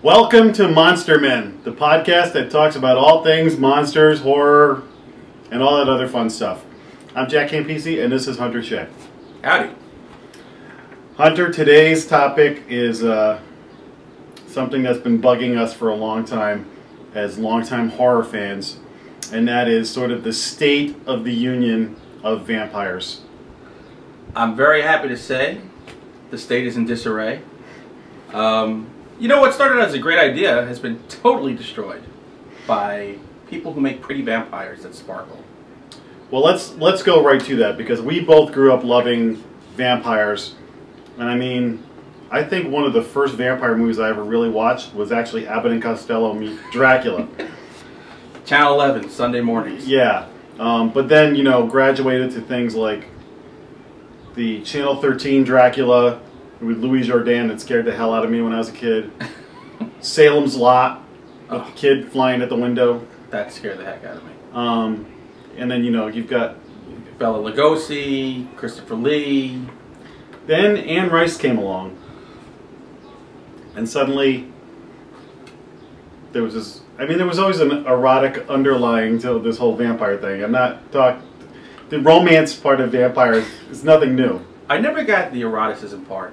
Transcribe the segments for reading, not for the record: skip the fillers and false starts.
Welcome to Monster Men, the podcast that talks about all things monsters, horror, and all that other fun stuff. I'm Jack Campisi, and this is Hunter Shea. Howdy. Hunter, today's topic is something that's been bugging us for a long time as longtime horror fans, and that is sort of the state of the union of vampires. I'm very happy to say the state is in disarray. You know, what started as a great idea has been totally destroyed by people who make pretty vampires that sparkle. Well, let's go right to that, because we both grew up loving vampires. And I mean, I think one of the first vampire movies I ever really watched was actually Abbott and Costello meet Dracula. Channel 11, Sunday mornings. Yeah. But then, you know, graduated to things like the Channel 13 Dracula with Louis Jourdan that scared the hell out of me when I was a kid. Salem's Lot with the kid flying at the window. That scared the heck out of me. And then, you know, you've got Bela Lugosi, Christopher Lee. Then Anne Rice came along. And suddenly there was this, I mean, there was always an erotic underlying to this whole vampire thing. I'm not talking, the romance part of vampires is nothing new. I never got the eroticism part,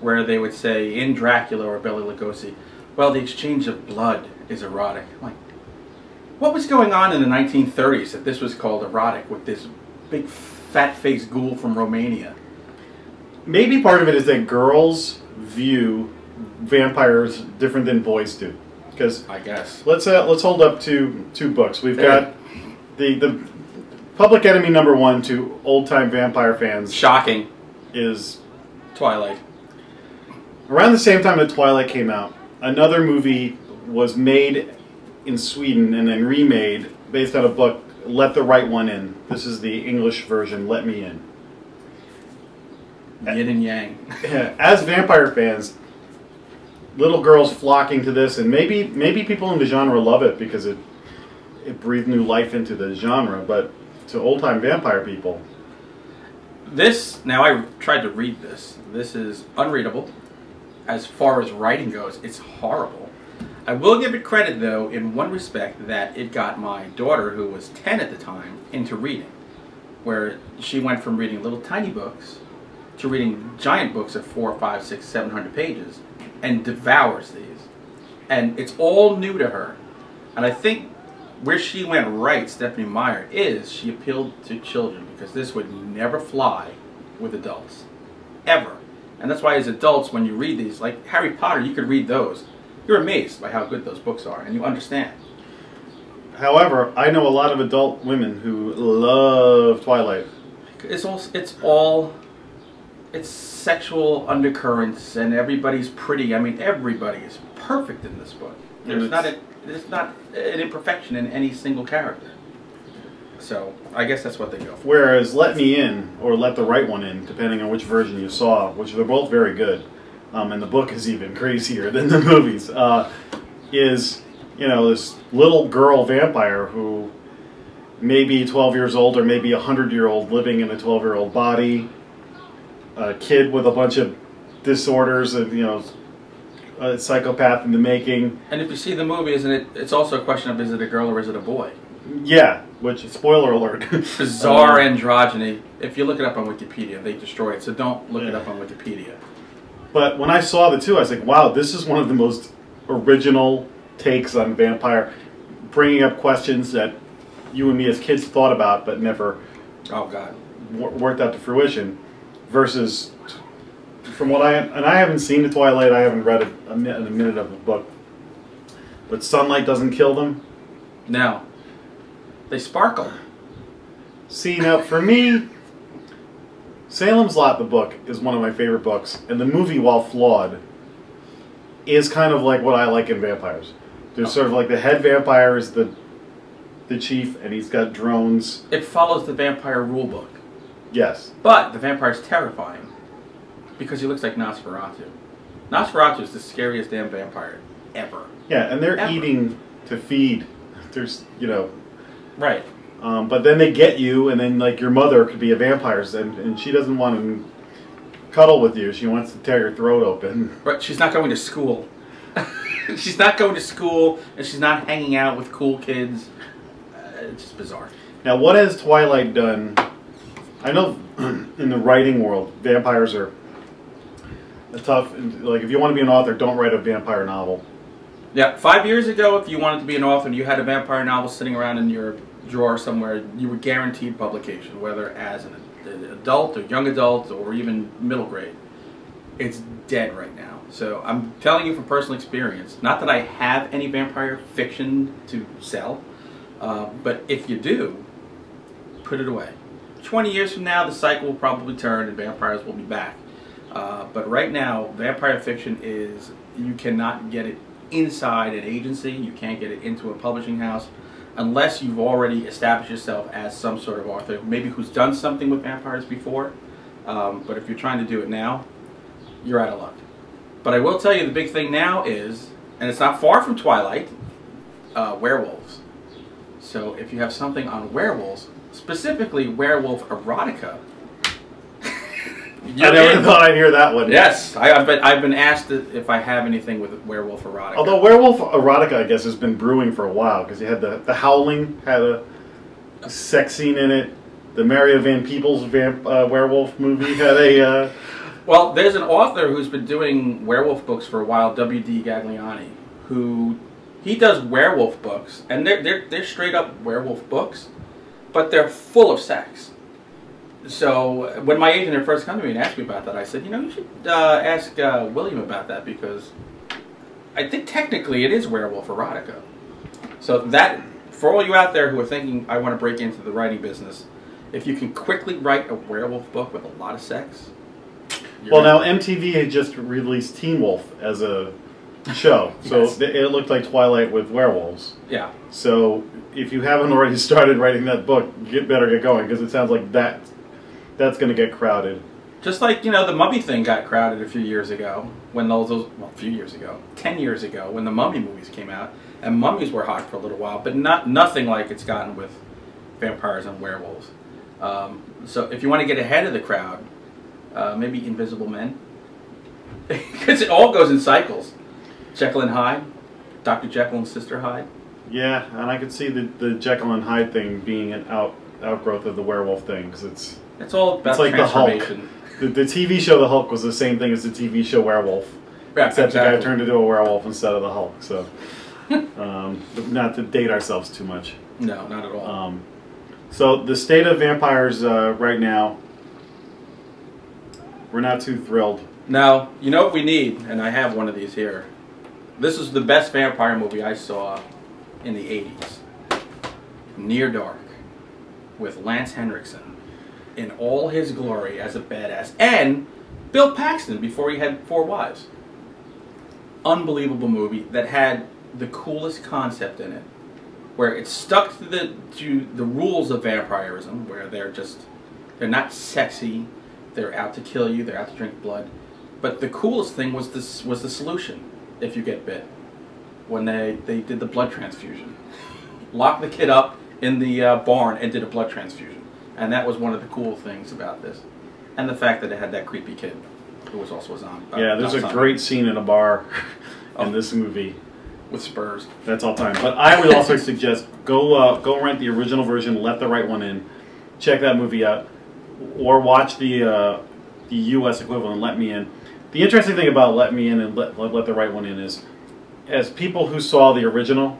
where they would say in Dracula or Bela Lugosi, well, the exchange of blood is erotic. I'm like, what was going on in the 1930s that this was called erotic with this big fat-faced ghoul from Romania? Maybe part of it is that girls view vampires different than boys do. Because I guess let's hold up two books. We've got the public enemy number one to old-time vampire fans. Shocking. Is Twilight. Around the same time that Twilight came out, another movie was made in Sweden and then remade based on a book, Let the Right One In. This is the English version, Let Me In. Yin and yang. As vampire fans, little girls flocking to this, and maybe people in the genre love it because it breathed new life into the genre, but to old-time vampire people. Now I tried to read this. This is unreadable. As far as writing goes, it's horrible. I will give it credit, though, in one respect, that it got my daughter, who was 10 at the time, into reading. Where she went from reading little tiny books to reading giant books of 400, 500, 600, 700 pages, and devours these. And it's all new to her. And I think where she went right, Stephanie Meyer, is she appealed to children, because this would never fly with adults. Ever. And that's why as adults, when you read these, like Harry Potter, you could read those. You're amazed by how good those books are, and you understand. However, I know a lot of adult women who love Twilight. It's sexual undercurrents, and everybody's pretty. I mean, everybody is perfect in this book. There's not an imperfection in any single character. So, I guess that's what they go for. Whereas Let Me In, or Let the Right One In, depending on which version you saw, which they're both very good, and the book is even crazier than the movies, is, you know, this little girl vampire who may be 12 years old or maybe a 100-year-old living in a 12-year-old body, a kid with a bunch of disorders, and, you know, a psychopath in the making. And if you see the movie, it's also a question of, is it a girl or is it a boy? Yeah, which, spoiler alert. Bizarre androgyny. If you look it up on Wikipedia, they destroy it, so don't look it up on Wikipedia. But when I saw the two, I was like, wow, this is one of the most original takes on vampire, bringing up questions that you and me as kids thought about but never worked out to fruition, versus from what and I haven't seen the Twilight, I haven't read a minute of the book, but sunlight doesn't kill them. No. They sparkle. See, now for me, Salem's Lot, the book, is one of my favorite books, and the movie, while flawed, is kind of like what I like in vampires. There's sort of like the head vampire is the chief, and he's got drones. It follows the vampire rule book. Yes. But the vampire's terrifying because he looks like Nosferatu. Nosferatu is the scariest damn vampire ever. Yeah, and they're eating to feed. There's, you know. Right. But then they get you, and then, like, your mother could be a vampire, and she doesn't want to cuddle with you. She wants to tear your throat open. But she's not going to school. She's not going to school, and she's not hanging out with cool kids. It's just bizarre. Now, what has Twilight done? I know in the writing world, vampires are a tough. Like, if you want to be an author, don't write a vampire novel. Yeah, 5 years ago, if you wanted to be an author and you had a vampire novel sitting around in your drawer somewhere, you were guaranteed publication, whether as an adult or young adult or even middle grade. It's dead right now. So I'm telling you from personal experience, not that I have any vampire fiction to sell, but if you do, put it away. 20 years from now, the cycle will probably turn and vampires will be back. But right now, vampire fiction is, you cannot get it inside an agency, you can't get it into a publishing house, unless you've already established yourself as some sort of author, maybe who's done something with vampires before. But if you're trying to do it now, you're out of luck. But I will tell you the big thing now is, and it's not far from Twilight, werewolves. So if you have something on werewolves, specifically werewolf erotica, I never thought I'd hear that one. Yes, I've been asked if I have anything with werewolf erotica. Although werewolf erotica, I guess, has been brewing for a while, because you had the Howling had a sex scene in it. The Maria Van Peebles werewolf movie had a. Well, there's an author who's been doing werewolf books for a while, W.D. Gagliani, who he does werewolf books, and they're straight up werewolf books, but they're full of sex. So when my agent had first come to me and asked me about that, I said, you know, you should ask William about that, because I think technically it is werewolf erotica. So that, for all you out there who are thinking, I want to break into the writing business, if you can quickly write a werewolf book with a lot of sex. Well, now MTV had just released Teen Wolf as a show, so yes. It looked like Twilight with werewolves. Yeah. So if you haven't already started writing that book, better get going, because it sounds like that's going to get crowded. Just like, you know, the Mummy thing got crowded a few years ago, when well, a few years ago, 10 years ago, when the Mummy movies came out, and mummies were hot for a little while, but nothing like it's gotten with vampires and werewolves. So if you want to get ahead of the crowd, maybe Invisible Men, because it all goes in cycles. Jekyll and Hyde, Dr. Jekyll and Sister Hyde. Yeah, and I could see the Jekyll and Hyde thing being an outgrowth of the werewolf thing, because it's all about like transformation. The Hulk. The TV show The Hulk was the same thing as the TV show Werewolf, yeah, except exactly. the guy turned into a werewolf instead of the Hulk. So, not to date ourselves too much. No, not at all. So the state of vampires right now, we're not too thrilled. Now, you know what we need, and I have one of these here. This is the best vampire movie I saw in the 80s. Near Dark, with Lance Henriksen in all his glory as a badass, and Bill Paxton before he had 4 wives. Unbelievable movie that had the coolest concept in it, where it stuck to the rules of vampirism, where they're not sexy, they're out to kill you, they're out to drink blood. But the coolest thing was the solution if you get bit, when they did the blood transfusion. Locked the kid up in the barn and did a blood transfusion. And that was one of the cool things about this. And the fact that it had that creepy kid who was also a zombie. Yeah, there's a great scene in a bar in this movie. With spurs. That's all time. But I would also suggest go rent the original version, Let the Right One In. Check that movie out. Or watch the U.S. equivalent, Let Me In. The interesting thing about Let Me In and Let the Right One In is, as people who saw the original,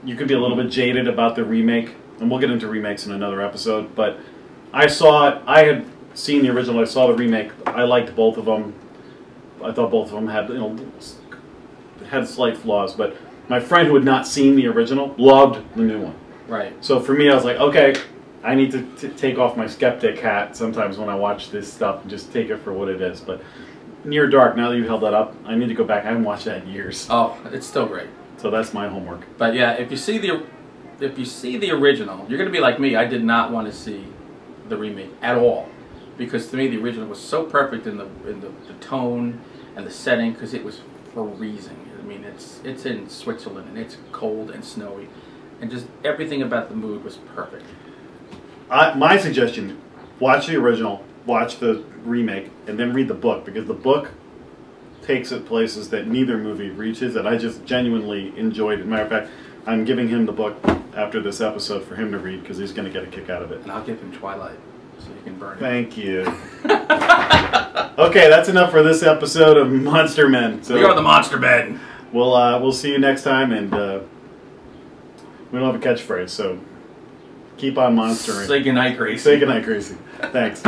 you could be a little bit jaded about the remake, and we'll get into remakes in another episode, but I saw it, I had seen the original, I saw the remake, I liked both of them. I thought both of them had, had slight flaws, but my friend who had not seen the original loved the new one. Right. So for me, I was like, okay, I need to take off my skeptic hat sometimes when I watch this stuff and just take it for what it is. But Near Dark, now that you held that up, I need to go back. I haven't watched that in years. Oh, it's still great. So that's my homework. But yeah, if you see the original, you're going to be like me. I did not want to see the remake at all, because to me the original was so perfect in the tone and the setting, because it was freezing. I mean, it's in Switzerland and it's cold and snowy, and just everything about the mood was perfect. My suggestion: watch the original, watch the remake, and then read the book, because the book takes it places that neither movie reaches, and I just genuinely enjoyed it. Matter of fact, I'm giving him the book after this episode for him to read because he's going to get a kick out of it. And I'll give him Twilight so you can burn it. Thank you. Okay, that's enough for this episode of Monster Men. So we are the Monster Men. We'll see you next time, and we don't have a catchphrase, so keep on monstering. Say goodnight, Gracie. Say goodnight, Gracie. Thanks.